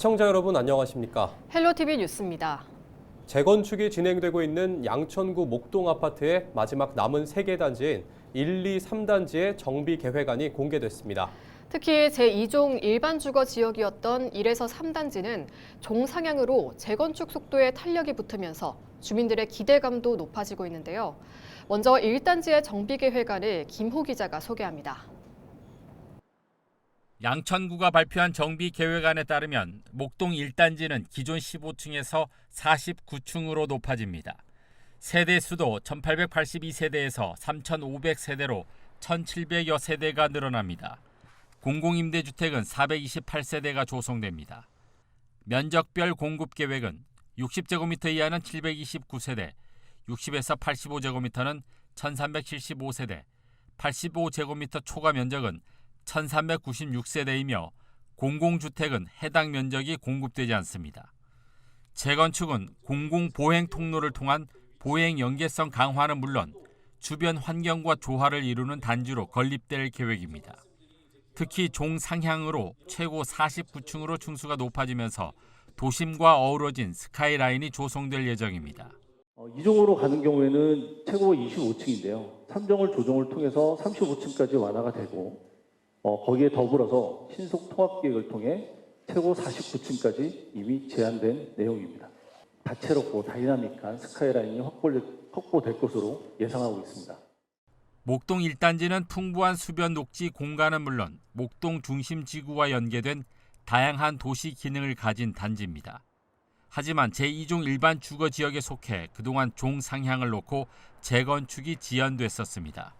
시청자 여러분 안녕하십니까? 헬로티비 뉴스입니다. 재건축이 진행되고 있는 양천구 목동 아파트의 마지막 남은 3개 단지인 1, 2, 3단지의 정비 계획안이 공개됐습니다. 특히 제2종 일반 주거 지역이었던 1에서 3단지는 종상향으로 재건축 속도에 탄력이 붙으면서 주민들의 기대감도 높아지고 있는데요. 먼저 1단지의 정비 계획안을 김호 기자가 소개합니다. 양천구가 발표한 정비 계획안에 따르면 목동 1단지는 기존 15층에서 49층으로 높아집니다. 세대 수도 1882세대에서 3500세대로 1700여 세대가 늘어납니다. 공공임대주택은 428세대가 조성됩니다. 면적별 공급 계획은 60제곱미터 이하는 729세대, 60에서 85제곱미터는 1375세대, 85제곱미터 초과 면적은 1396세대이며 공공주택은 해당 면적이 공급되지 않습니다. 재건축은 공공보행 통로를 통한 보행 연계성 강화는 물론 주변 환경과 조화를 이루는 단지로 건립될 계획입니다. 특히 종상향으로 최고 49층으로 층수가 높아지면서 도심과 어우러진 스카이라인이 조성될 예정입니다. 2종으로 가는 경우에는 최고 25층인데요. 3종을 조정을 통해서 35층까지 완화가 되고 거기에 더불어서 신속 통합계획을 통해 최고 49층까지 이미 제한된 내용입니다. 다채롭고 다이나믹한 스카이라인이 확보될 것으로 예상하고 있습니다. 목동 1단지는 풍부한 수변 녹지 공간은 물론 목동 중심 지구와 연계된 다양한 도시 기능을 가진 단지입니다. 하지만 제2종 일반 주거 지역에 속해 그동안 종상향을 놓고 재건축이 지연됐었습니다.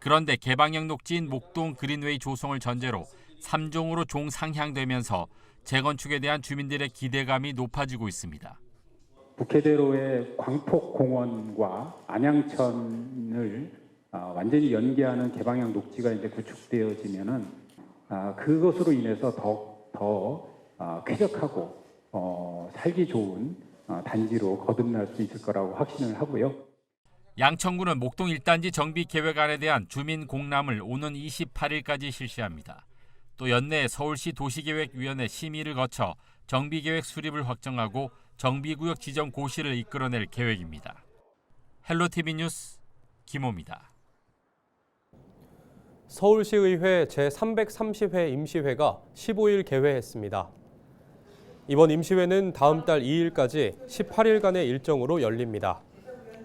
그런데 개방형 녹지인 목동 그린웨이 조성을 전제로 3종으로 종상향되면서 재건축에 대한 주민들의 기대감이 높아지고 있습니다. 북해대로의 광폭공원과 안양천을 완전히 연계하는 개방형 녹지가 이제 구축되어지면은 그것으로 인해서 더 쾌적하고 살기 좋은 단지로 거듭날 수 있을 거라고 확신을 하고요. 양천구는 목동 1단지 정비 계획안에 대한 주민 공람을 오는 28일까지 실시합니다. 또 연내 서울시 도시계획위원회 심의를 거쳐 정비계획 수립을 확정하고 정비구역 지정 고시를 이끌어낼 계획입니다. 헬로티비 뉴스 김호입니다. 서울시의회 제330회 임시회가 15일 개회했습니다. 이번 임시회는 다음 달 2일까지 18일간의 일정으로 열립니다.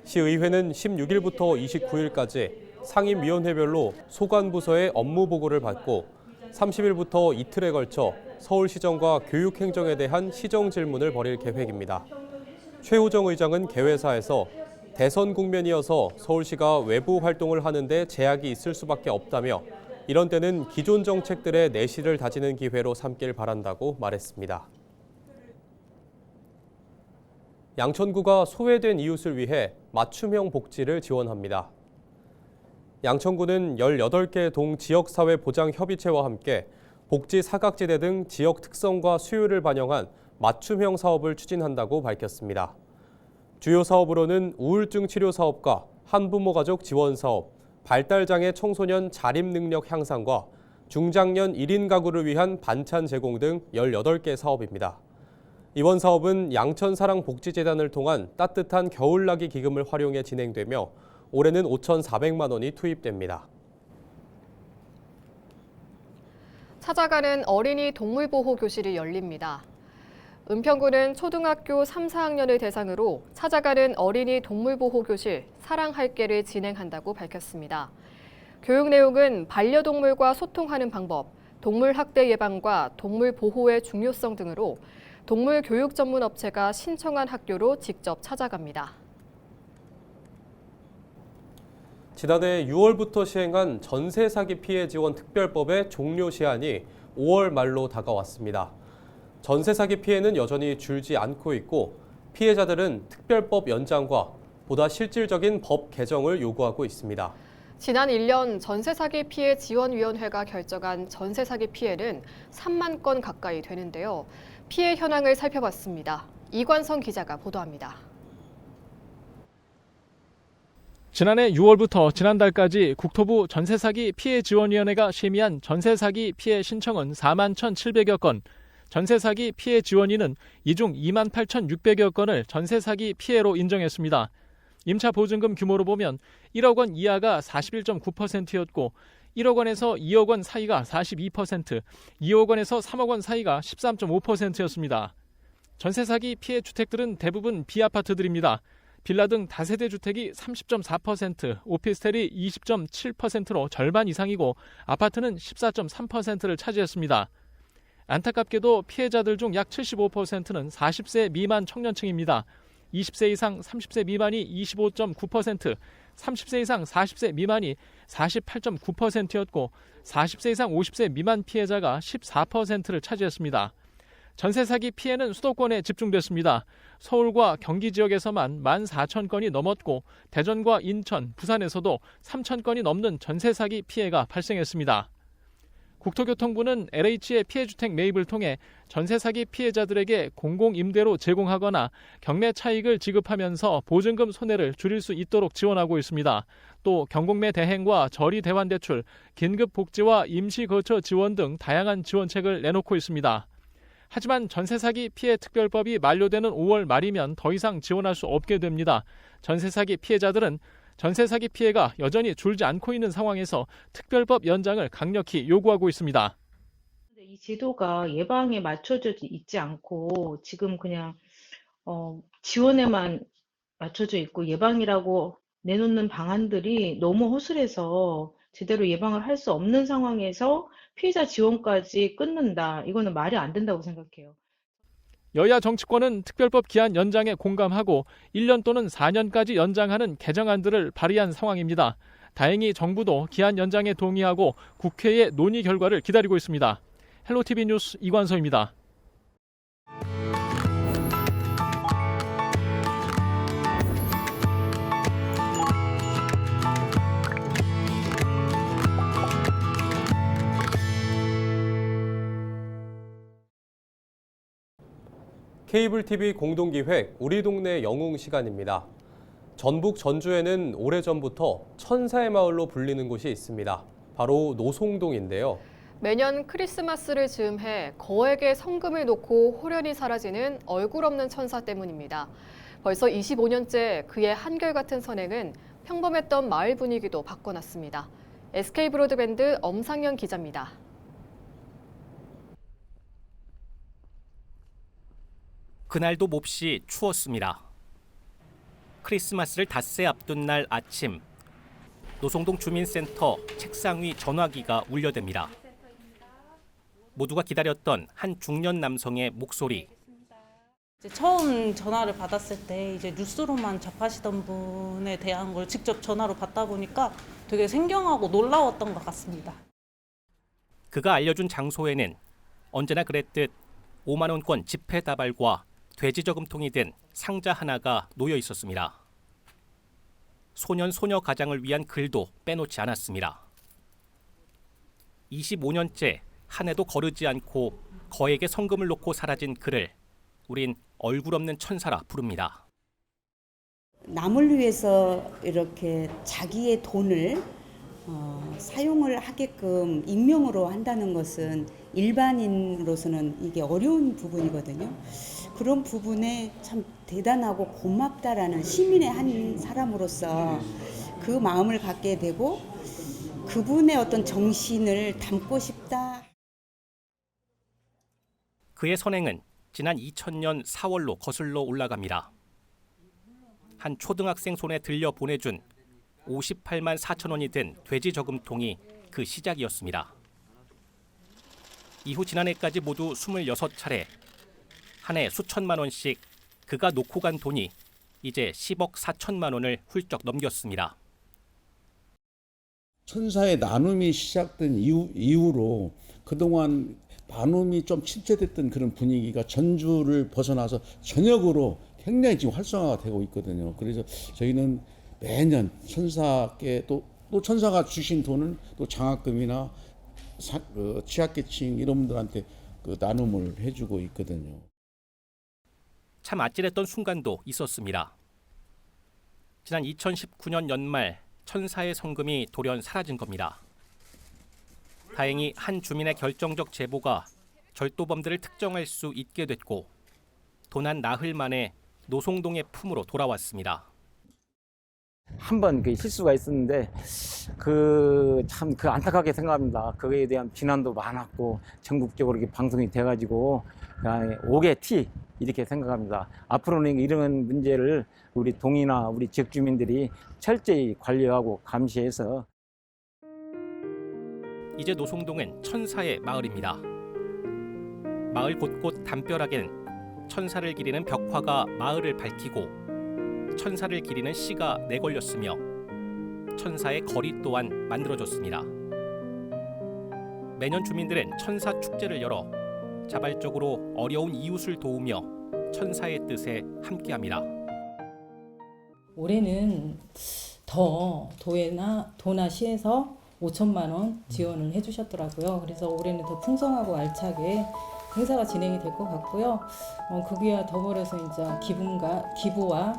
시의회는 16일부터 29일까지 상임위원회별로 소관부서의 업무 보고를 받고 30일부터 이틀에 걸쳐 서울시정과 교육행정에 대한 시정 질문을 벌일 계획입니다. 최호정 의장은 개회사에서 대선 국면이어서 서울시가 외부 활동을 하는데 제약이 있을 수밖에 없다며 이런 때는 기존 정책들의 내실을 다지는 기회로 삼길 바란다고 말했습니다. 양천구가 소외된 이웃을 위해 맞춤형 복지를 지원합니다. 양천구는 18개 동 지역사회보장협의체와 함께 복지 사각지대 등 지역 특성과 수요를 반영한 맞춤형 사업을 추진한다고 밝혔습니다. 주요 사업으로는 우울증 치료 사업과 한부모 가족 지원 사업, 발달장애 청소년 자립 능력 향상과 중장년 1인 가구를 위한 반찬 제공 등 18개 사업입니다. 이번 사업은 양천사랑복지재단을 통한 따뜻한 겨울나기 기금을 활용해 진행되며 올해는 5,400만 원이 투입됩니다. 찾아가는 어린이 동물보호 교실이 열립니다. 은평구는 초등학교 3, 4학년을 대상으로 찾아가는 어린이 동물보호 교실 사랑할게를 진행한다고 밝혔습니다. 교육 내용은 반려동물과 소통하는 방법, 동물 학대 예방과 동물 보호의 중요성 등으로 동물 교육 전문 업체가 신청한 학교로 직접 찾아갑니다. 지난해 6월부터 시행한 전세 사기 피해 지원 특별법의 종료 시한이 5월 말로 다가왔습니다. 전세 사기 피해는 여전히 줄지 않고 있고 피해자들은 특별법 연장과 보다 실질적인 법 개정을 요구하고 있습니다. 지난 1년 전세 사기 피해 지원위원회가 결정한 전세 사기 피해는 3만 건 가까이 되는데요. 피해 현황을 살펴봤습니다. 이관성 기자가 보도합니다. 지난해 6월부터 지난달까지 국토부 전세사기 피해지원위원회가 심의한 전세사기 피해 신청은 4만 1,700여 건, 전세 사기 피해 지원인은 이 중 28,600여 건을 전세 사기 피해로 인정했습니다. 임차 보증금 규모로 보면 1억 원 이하가 41.9%였고 1억 원에서 2억 원 사이가 42%, 2억 원에서 3억 원 사이가 13.5%였습니다. 전세 사기 피해 주택들은 대부분 비아파트들입니다. 빌라 등 다세대 주택이 30.4%, 오피스텔이 20.7%로 절반 이상이고 아파트는 14.3%를 차지했습니다. 안타깝게도 피해자들 중 약 75%는 40세 미만 청년층입니다. 20세 이상 30세 미만이 25.9%, 30세 이상 40세 미만이 48.9%였고 40세 이상 50세 미만 피해자가 14%를 차지했습니다. 전세 사기 피해는 수도권에 집중됐습니다. 서울과 경기 지역에서만 14,000건이 넘었고 대전과 인천, 부산에서도 3,000건이 넘는 전세 사기 피해가 발생했습니다. 국토교통부는 LH의 피해주택 매입을 통해 전세 사기 피해자들에게 공공임대로 제공하거나 경매 차익을 지급하면서 보증금 손해를 줄일 수 있도록 지원하고 있습니다. 또 경공매 대행과 저리 대환 대출, 긴급 복지와 임시거처 지원 등 다양한 지원책을 내놓고 있습니다. 하지만 전세 사기 피해 특별법이 만료되는 5월 말이면 더 이상 지원할 수 없게 됩니다. 전세 사기 피해자들은 전세 사기 피해가 여전히 줄지 않고 있는 상황에서 특별법 연장을 강력히 요구하고 있습니다. 이 제도가 예방에 맞춰져 있지 않고 지금 그냥 지원에만 맞춰져 있고 예방이라고 내놓는 방안들이 너무 허술해서 제대로 예방을 할 수 없는 상황에서 피해자 지원까지 끊는다. 이거는 말이 안 된다고 생각해요. 여야 정치권은 특별법 기한 연장에 공감하고 1년 또는 4년까지 연장하는 개정안들을 발의한 상황입니다. 다행히 정부도 기한 연장에 동의하고 국회의 논의 결과를 기다리고 있습니다. 헬로티비 뉴스 이관서입니다. 케이블 TV 공동기획 우리 동네 영웅 시간입니다. 전북 전주에는 오래전부터 천사의 마을로 불리는 곳이 있습니다. 바로 노송동인데요. 매년 크리스마스를 즈음해 거액의 성금을 놓고 호련히 사라지는 얼굴 없는 천사 때문입니다. 벌써 25년째 그의 한결같은 선행은 평범했던 마을 분위기도 바꿔놨습니다. SK브로드밴드 엄상현 기자입니다. 그날도 몹시 추웠습니다. 크리스마스를 닷새 앞둔 날 아침, 노송동 주민센터 책상 위 전화기가 울려댑니다. 모두가 기다렸던 한 중년 남성의 목소리. 처음 전화를 받았을 때 이제 뉴스로만 접하시던 분에 대한 걸 직접 전화로 받다 보니까 되게 생경하고 놀라웠던 것 같습니다. 그가 알려준 장소에는 언제나 그랬듯 5만 원권 지폐 다발과 돼지 저금통이 든 상자 하나가 놓여 있었습니다. 소년 소녀 가장을 위한 글도 빼놓지 않았습니다. 25년째 한 해도 거르지 않고 거액의 성금을 놓고 사라진 그를 우린 얼굴 없는 천사라 부릅니다. 남을 위해서 이렇게 자기의 돈을 사용을 하게끔 익명으로 한다는 것은 일반인으로서는 이게 어려운 부분이거든요. 그런 부분에 참 대단하고 고맙다라는 시민의 한 사람으로서 그 마음을 갖게 되고 그분의 어떤 정신을 담고 싶다. 그의 선행은 지난 2000년 4월로 거슬러 올라갑니다. 한 초등학생 손에 들려 보내준 58만 4천 원이 든 돼지 저금통이 그 시작이었습니다. 이후 지난해까지 모두 26차례, 한 해 수천만 원씩 그가 놓고 간 돈이 이제 10억 4천만 원을 훌쩍 넘겼습니다. 천사의 나눔이 시작된 이후로 그동안 나눔이 좀 침체됐던 그런 분위기가 전주를 벗어나서 전역으로 굉장히 지금 활성화가 되고 있거든요. 그래서 저희는 매년 천사께 또 천사가 주신 돈은 또 장학금이나 취약계층 이런 분들한테 그 나눔을 해주고 있거든요. 참 아찔했던 순간도 있었습니다. 지난 2019년 연말 천사의 성금이 돌연 사라진 겁니다. 다행히 한 주민의 결정적 제보가 절도범들을 특정할 수 있게 됐고 도난 나흘 만에 노송동의 품으로 돌아왔습니다. 한 번 그 실수가 있었는데 참 안타깝게 생각합니다. 그거에 대한 비난도 많았고 전국적으로 이렇게 방송이 돼가지고 옥의 티 이렇게 생각합니다. 앞으로는 이런 문제를 우리 동이나 우리 지역 주민들이 철저히 관리하고 감시해서 이제 노송동은 천사의 마을입니다. 마을 곳곳 담벼락엔 천사를 기리는 벽화가 마을을 밝히고 천사를 기리는 시가 내걸렸으며 천사의 거리 또한 만들어졌습니다. 매년 주민들은 천사 축제를 열어 자발적으로 어려운 이웃을 도우며 천사의 뜻에 함께합니다. 올해는 더 도나 시에서 5천만 원 지원을 해주셨더라고요. 그래서 올해는 더 풍성하고 알차게 행사가 진행이 될 것 같고요. 거기와 더불어서 이제 기부와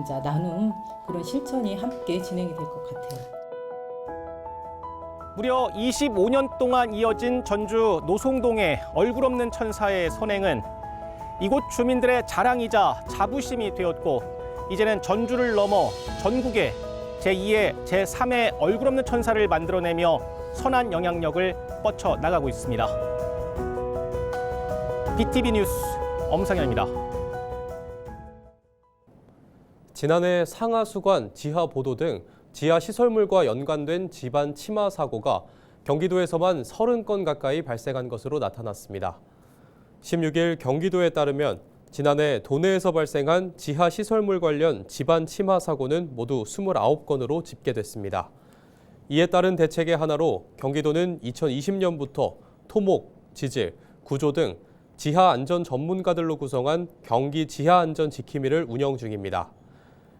이제 나눔 그런 실천이 함께 진행이 될 것 같아요. 무려 25년 동안 이어진 전주 노송동의 얼굴 없는 천사의 선행은 이곳 주민들의 자랑이자 자부심이 되었고 이제는 전주를 넘어 전국에 제2의 제3의 얼굴 없는 천사를 만들어내며 선한 영향력을 뻗쳐나가고 있습니다. BTV 뉴스 엄상현입니다. 지난해 상하수관, 지하보도 등 지하시설물과 연관된 집안 침하 사고가 경기도에서만 30건 가까이 발생한 것으로 나타났습니다. 16일 경기도에 따르면 지난해 도내에서 발생한 지하시설물 관련 집안 침하 사고는 모두 29건으로 집계됐습니다. 이에 따른 대책의 하나로 경기도는 2020년부터 토목, 지질, 구조 등 지하 안전 전문가들로 구성한 경기 지하 안전 지킴이를 운영 중입니다.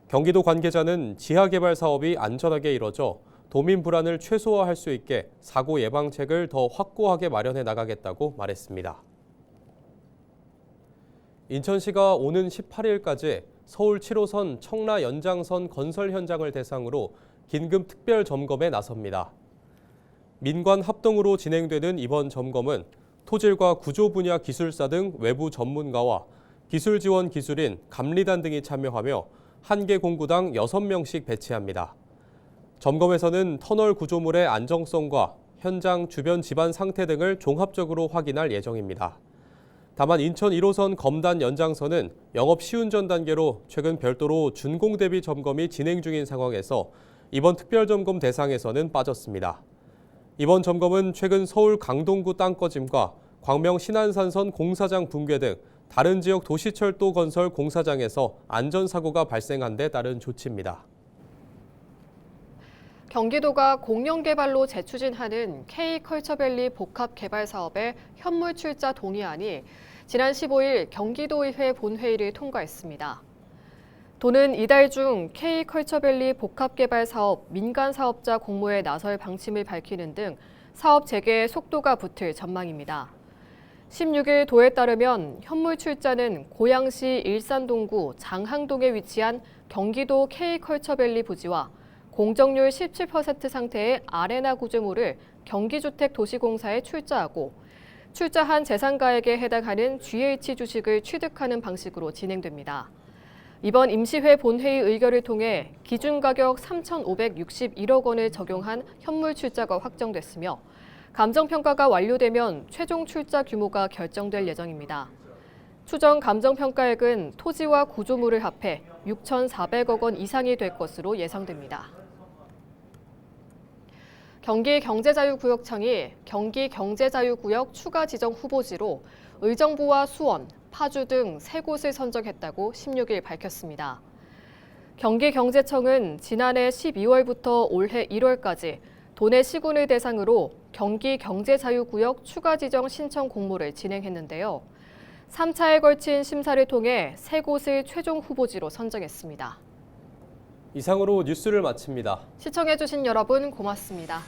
경기도 관계자는 지하 개발 사업이 안전하게 이뤄져 도민 불안을 최소화할 수 있게 사고 예방책을 더 확고하게 마련해 나가겠다고 말했습니다. 인천시가 오는 18일까지 서울 7호선 청라 연장선 건설 현장을 대상으로 긴급 특별 점검에 나섭니다. 민관 합동으로 진행되는 이번 점검은 토질과 구조 분야 기술사 등 외부 전문가와 기술 지원 기술인 감리단 등이 참여하며 한 개 공구당 6명씩 배치합니다. 점검에서는 터널 구조물의 안정성과 현장 주변 집안 상태 등을 종합적으로 확인할 예정입니다. 다만 인천 1호선 검단 연장선은 영업 시운전 단계로 최근 별도로 준공 대비 점검이 진행 중인 상황에서 이번 특별점검 대상에서는 빠졌습니다. 이번 점검은 최근 서울 강동구 땅꺼짐과 광명 신안산선 공사장 붕괴 등 다른 지역 도시철도 건설 공사장에서 안전사고가 발생한 데 따른 조치입니다. 경기도가 공영개발로 재추진하는 K컬처밸리 복합개발 사업의 현물 출자 동의안이 지난 15일 경기도의회 본회의를 통과했습니다. 도는 이달 중 K컬처밸리 복합개발 사업 민간 사업자 공모에 나설 방침을 밝히는 등 사업 재개에 속도가 붙을 전망입니다. 16일 도에 따르면 현물 출자는 고양시 일산동구 장항동에 위치한 경기도 K컬처밸리 부지와 공정률 17% 상태의 아레나 구조물을 경기주택도시공사에 출자하고 출자한 재산가액에 해당하는 GH 주식을 취득하는 방식으로 진행됩니다. 이번 임시회 본회의 의결을 통해 기준가격 3,561억 원을 적용한 현물 출자가 확정됐으며 감정평가가 완료되면 최종 출자 규모가 결정될 예정입니다. 추정 감정평가액은 토지와 구조물을 합해 6,400억 원 이상이 될 것으로 예상됩니다. 경기경제자유구역청이 경기경제자유구역 추가 지정 후보지로 의정부와 수원, 파주 등 3곳을 선정했다고 16일 밝혔습니다. 경기경제청은 지난해 12월부터 올해 1월까지 도내 시군을 대상으로 경기경제자유구역 추가 지정 신청 공모를 진행했는데요. 3차에 걸친 심사를 통해 3곳을 최종 후보지로 선정했습니다. 이상으로 뉴스를 마칩니다. 시청해주신 여러분 고맙습니다.